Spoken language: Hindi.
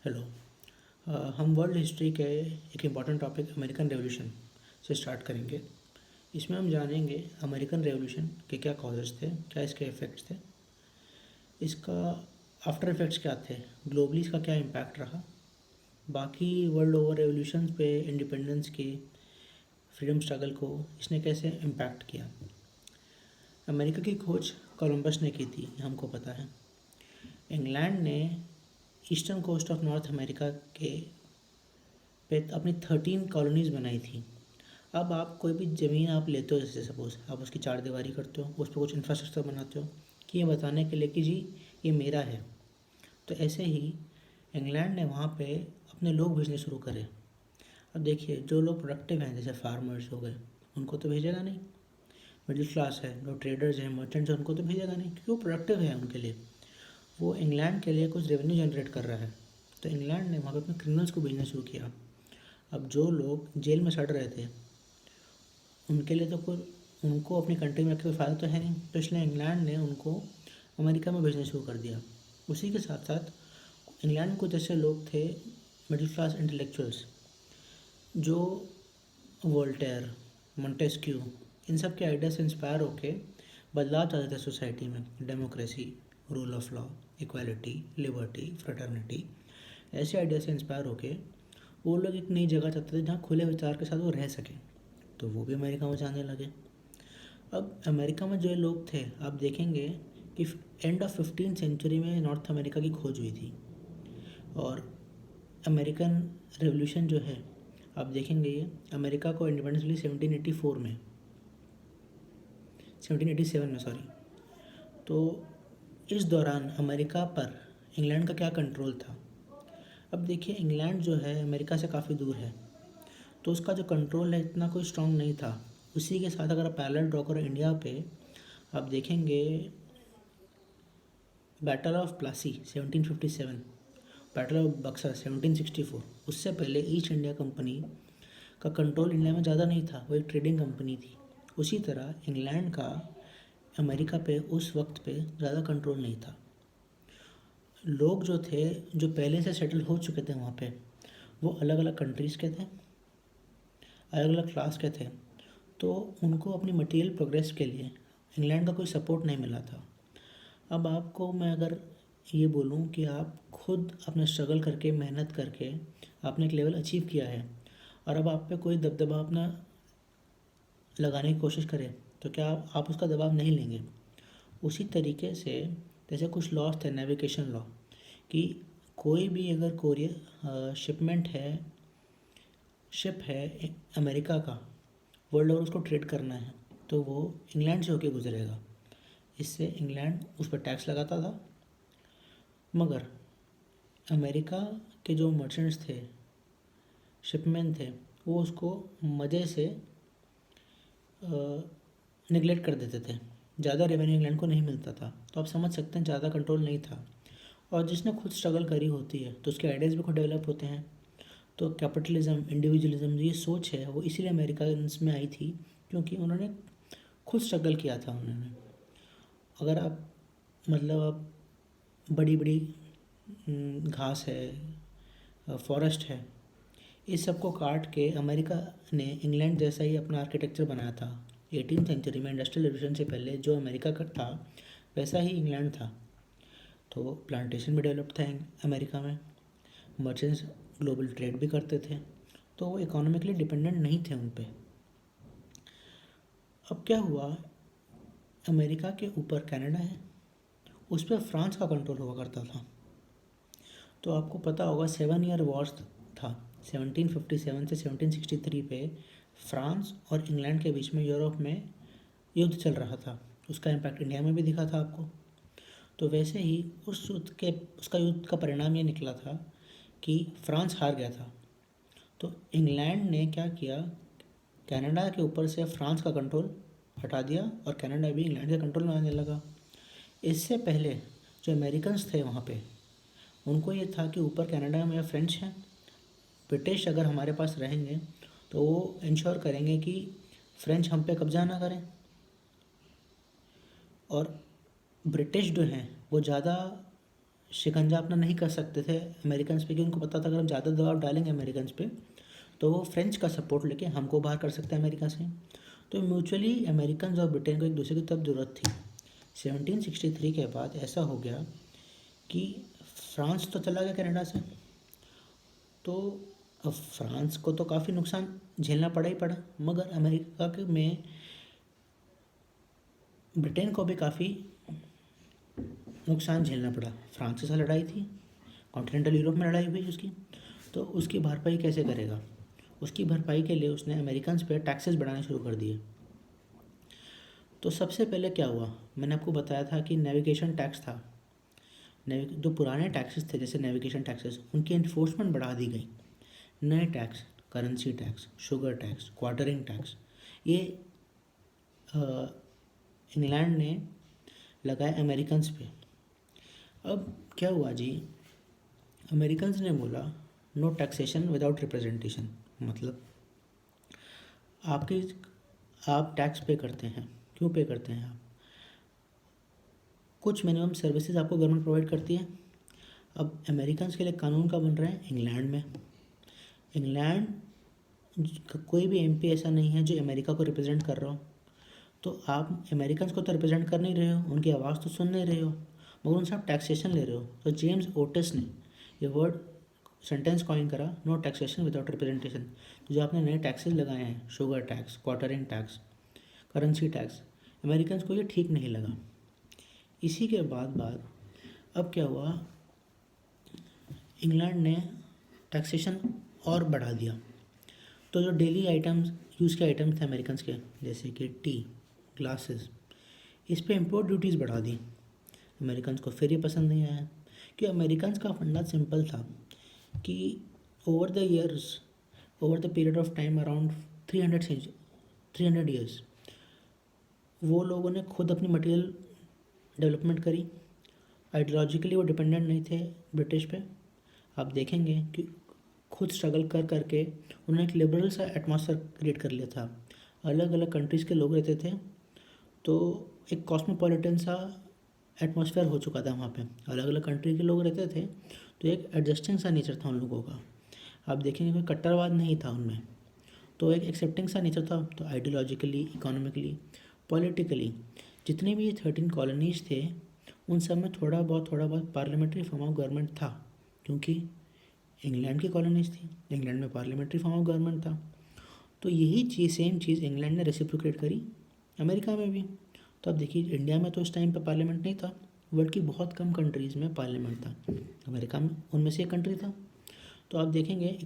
हेलो। हम वर्ल्ड हिस्ट्री के एक इम्पॉर्टेंट टॉपिक अमेरिकन रेवोल्यूशन से स्टार्ट करेंगे। इसमें हम जानेंगे अमेरिकन रेवोल्यूशन के क्या कॉजेज़ थे, क्या इसके इफ़ेक्ट्स थे, इसका आफ्टर इफ़ेक्ट्स क्या थे, ग्लोबली इसका क्या इम्पैक्ट रहा, बाकी वर्ल्ड ओवर रेवोल्यूशन पे इंडिपेंडेंस की फ्रीडम स्ट्रगल को इसने कैसे इम्पैक्ट किया। अमेरिका की खोज कोलंबस ने की थी, हमको पता है। इंग्लैंड ने eastern coast of North America के पे अपनी 13 कॉलोनीज़ बनाई थी। अब आप कोई भी ज़मीन आप लेते हो, जैसे सपोज़ आप उसकी चार दीवारी करते हो, उस पर कुछ इंफ्रास्ट्रक्चर बनाते हो कि ये बताने के लिए कि जी ये मेरा है। तो ऐसे ही इंग्लैंड ने वहाँ पे अपने लोग भेजने शुरू करे। अब देखिए, जो लोग प्रोडक्टिव हैं जैसे फार्मर्स हो गए, उनको तो भेजेगा नहीं। मिडिल क्लास है, जो ट्रेडर्स हैं, मर्चेंट्स हैं, उनको तो भेजेगा नहीं क्योंकि वो प्रोडक्टिव है उनके लिए। वो इंग्लैंड के लिए कुछ रेवेन्यू जनरेट कर रहा है। तो इंग्लैंड ने वहाँ पे अपने क्रिमिनल्स को भेजना शुरू किया। अब जो लोग जेल में सड़ रहे थे उनके लिए तो कोई, उनको अपनी कंट्री में रख के कोई फ़ायदा तो है नहीं, तो इसलिए इंग्लैंड ने उनको अमेरिका में भेजना शुरू कर दिया। उसी के साथ साथ इंग्लैंड में कुछ ऐसे लोग थे, मिडिल क्लास इंटेलेक्चुअल्स, जो वोल्टेयर, मोंटेस्क्यू, इन सब के आइडिया से इंस्पायर होके बदलाव चाहते थे सोसाइटी में। Democracy, rule of law, equality, liberty, fraternity, ऐसे आइडिया से इंस्पायर होके वो लोग एक नई जगह चाहते थे जहाँ खुले विचार के साथ वो रह सकें। तो वो भी अमेरिका में जाने लगे। अब अमेरिका में जो लोग थे, आप देखेंगे कि एंड ऑफ 15th सेंचुरी में नॉर्थ अमेरिका की खोज हुई थी। और अमेरिकन रेवोल्यूशन जो है, आप देखेंगे ये अमेरिका को इंडिपेंडेंस मिली 1784 में, 1787 में सॉरी। तो इस दौरान अमेरिका पर इंग्लैंड का क्या कंट्रोल था। अब देखिए, इंग्लैंड जो है अमेरिका से काफ़ी दूर है, तो उसका जो कंट्रोल है इतना कोई स्ट्रॉन्ग नहीं था। उसी के साथ अगर आप पैरेलल ड्रॉ करो इंडिया पे, आप देखेंगे battle of Plassey 1757, battle of Buxar 1764, उससे पहले ईस्ट इंडिया कंपनी का कंट्रोल इंडिया में ज़्यादा नहीं था, वो एक ट्रेडिंग कंपनी थी। उसी तरह इंग्लैंड का अमेरिका पे उस वक्त पे ज़्यादा कंट्रोल नहीं था। लोग जो थे, जो पहले से सेटल हो चुके थे वहाँ पे, वो अलग अलग कंट्रीज़ के थे, अलग अलग क्लास के थे। तो उनको अपनी मटेरियल प्रोग्रेस के लिए इंग्लैंड का कोई सपोर्ट नहीं मिला था। अब आपको मैं अगर ये बोलूँ कि आप खुद अपने स्ट्रगल करके, मेहनत करके आपने एक लेवल अचीव किया है, और अब आप पे कोई दबदबा अपना लगाने की कोशिश करे, तो क्या आप उसका दबाव नहीं लेंगे। उसी तरीके से जैसे कुछ लॉस थे, नेविगेशन लॉ, कि कोई भी अगर कोरियर शिपमेंट है, शिप है अमेरिका का, वर्ल्ड ओवर उसको ट्रेड करना है, तो वो इंग्लैंड से होके गुजरेगा। इससे इंग्लैंड उस पर टैक्स लगाता था। मगर अमेरिका के जो मर्चेंट्स थे, शिपमैन थे, वो उसको मज़े से निगलेक्ट कर देते थे। ज़्यादा रेवेन्यू इंग्लैंड को नहीं मिलता था। तो आप समझ सकते हैं ज़्यादा कंट्रोल नहीं था। और जिसने खुद स्ट्रगल करी होती है तो उसके आइडियाज़ भी खुद डेवलप होते हैं। तो कैपिटलिज्म, इंडिविजुअलिज्म, ये सोच है वो इसीलिए अमेरिकन्स में आई थी क्योंकि उन्होंने खुद स्ट्रगल किया था उन्होंने। अगर आप मतलब आप बड़ी बड़ी घास है, फॉरेस्ट है, इस सब को काट के अमेरिका ने इंग्लैंड जैसा ही अपना आर्किटेक्चर बनाया था। 18th सेंचुरी में इंडस्ट्रियल रेवोल्यूशन से पहले जो अमेरिका का था वैसा ही इंग्लैंड था। तो प्लांटेशन भी डेवलप था अमेरिका में, मर्चेंट्स ग्लोबल ट्रेड भी करते थे, तो वो इकोनॉमिकली डिपेंडेंट नहीं थे उन पे। अब क्या हुआ, अमेरिका के ऊपर कनाडा है, उस पर फ्रांस का कंट्रोल हुआ करता था। तो आपको पता होगा 7 ईयर वॉर्स था 1757 से 1763 पे, फ्रांस और इंग्लैंड के बीच में यूरोप में युद्ध चल रहा था। उसका इम्पैक्ट इंडिया में भी दिखा था आपको। तो वैसे ही उसका युद्ध का परिणाम ये निकला था कि फ्रांस हार गया था। तो इंग्लैंड ने क्या किया, कनाडा के ऊपर से फ्रांस का कंट्रोल हटा दिया और कनाडा भी इंग्लैंड के कंट्रोल में आने लगा। इससे पहले जो अमेरिकन्स थे वहाँ पे, उनको ये था कि ऊपर कनाडा में फ्रेंच हैं, ब्रिटिश अगर हमारे पास रहेंगे तो वो इंश्योर करेंगे कि फ्रेंच हम पे कब्जा ना करें। और ब्रिटिश जो हैं वो ज़्यादा शिकंजा अपना नहीं कर सकते थे अमेरिकन पे, क्योंकि उनको पता था अगर हम ज़्यादा दबाव डालेंगे अमेरिकन पे तो वो फ्रेंच का सपोर्ट लेके हमको बाहर कर सकते हैं अमेरिका से। तो म्यूचुअली अमेरिकन और ब्रिटेन को एक दूसरे की तब ज़रूरत थी। 1763 के बाद ऐसा हो गया कि फ्रांस तो चला गया कनाडा से, तो अब फ्रांस को तो काफ़ी नुकसान झेलना पड़ा ही पड़ा, मगर अमेरिका के में ब्रिटेन को भी काफ़ी नुकसान झेलना पड़ा। फ्रांस के साथ लड़ाई थी, कॉन्टिनेंटल यूरोप में लड़ाई हुई उसकी, तो उसकी भरपाई कैसे करेगा? उसकी भरपाई के लिए उसने अमेरिकन पे टैक्सेस बढ़ाने शुरू कर दिए। तो सबसे पहले क्या हुआ, मैंने आपको बताया था कि नेविगेशन टैक्स था। जो पुराने टैक्सेस थे जैसे नेविगेशन टैक्सेस, उनकी इन्फोर्समेंट बढ़ा दी गई। नए tax, currency tax, sugar tax, quartering tax, ये इंग्लैंड ने लगाए अमेरिकन पे। अब क्या हुआ जी, अमेरिकन ने बोला नो टैक्सेशन विदाउट रिप्रेजेंटेशन, मतलब आप टैक्स पे करते हैं, क्यों पे करते हैं आप? कुछ मिनिमम सर्विसेज आपको गवर्नमेंट प्रोवाइड करती है। अब अमेरिकन के लिए कानून का बन रहा है इंग्लैंड में। इंग्लैंड का कोई भी एमपी ऐसा नहीं है जो अमेरिका को रिप्रेजेंट कर रहा हो, तो आप अमेरिकन को तो रिप्रेजेंट कर नहीं रहे हो, उनकी आवाज़ तो सुन नहीं रहे हो, मगर उनसे आप टैक्सेशन ले रहे हो। तो जेम्स ओटिस ने ये वर्ड सेंटेंस कॉइन करा, नो टैक्सेशन विदाउट रिप्रेजेंटेशन। तो जो आपने नए टैक्सेस लगाए हैं, sugar tax, quartering tax, currency tax, American को ये ठीक नहीं लगा। इसी के बाद अब क्या हुआ, इंग्लैंड ने टैक्सेशन और बढ़ा दिया। तो जो डेली आइटम्स, यूज़ के आइटम्स थे अमेरिकन के, जैसे कि टी, ग्लासेस, इस पे इम्पोर्ट ड्यूटीज़ बढ़ा दी। अमेरिकन को फिर ये पसंद नहीं आया, कि अमेरिकन का फंडा सिंपल था कि over the years, over the period of time around 300 years, वो लोगों ने खुद अपनी मटेरियल डेवलपमेंट करी। आइडियोलॉजिकली वो डिपेंडेंट नहीं थे ब्रिटिश पे। आप देखेंगे कि खुद स्ट्रगल कर करके उन्होंने एक लिबरल सा एटमॉस्फेयर क्रिएट कर लिया था। अलग अलग कंट्रीज़ के लोग रहते थे, तो एक कॉस्मोपॉलिटन सा एटमॉस्फेयर हो चुका था वहाँ पे। अलग अलग कंट्री के लोग रहते थे, तो एक एडजस्टिंग सा नेचर था उन लोगों का। आप देखेंगे कोई कट्टरवाद नहीं था उनमें, तो एक एक्सेप्टिंग सा नेचर था। तो आइडियोलॉजिकली, इकोनॉमिकली, पॉलिटिकली जितने भी ये 13 कॉलोनीज़ थे, उन सब में थोड़ा बहुत पार्लियामेंट्री फॉर्म ऑफ गवर्नमेंट था, क्योंकि इंग्लैंड की कॉलोनीज़ थी, इंग्लैंड में पार्लियामेंट्री फॉर्म ऑफ गवर्नमेंट था। तो यही चीज़, सेम चीज़ इंग्लैंड ने रेसिप्रोकेट करी अमेरिका में भी। तो अब देखिए, इंडिया में तो उस टाइम पे पार्लियामेंट नहीं था, वर्ल्ड की बहुत कम कंट्रीज़ में पार्लियामेंट था, अमेरिका में उनमें से एक कंट्री था। तो आप देखेंगे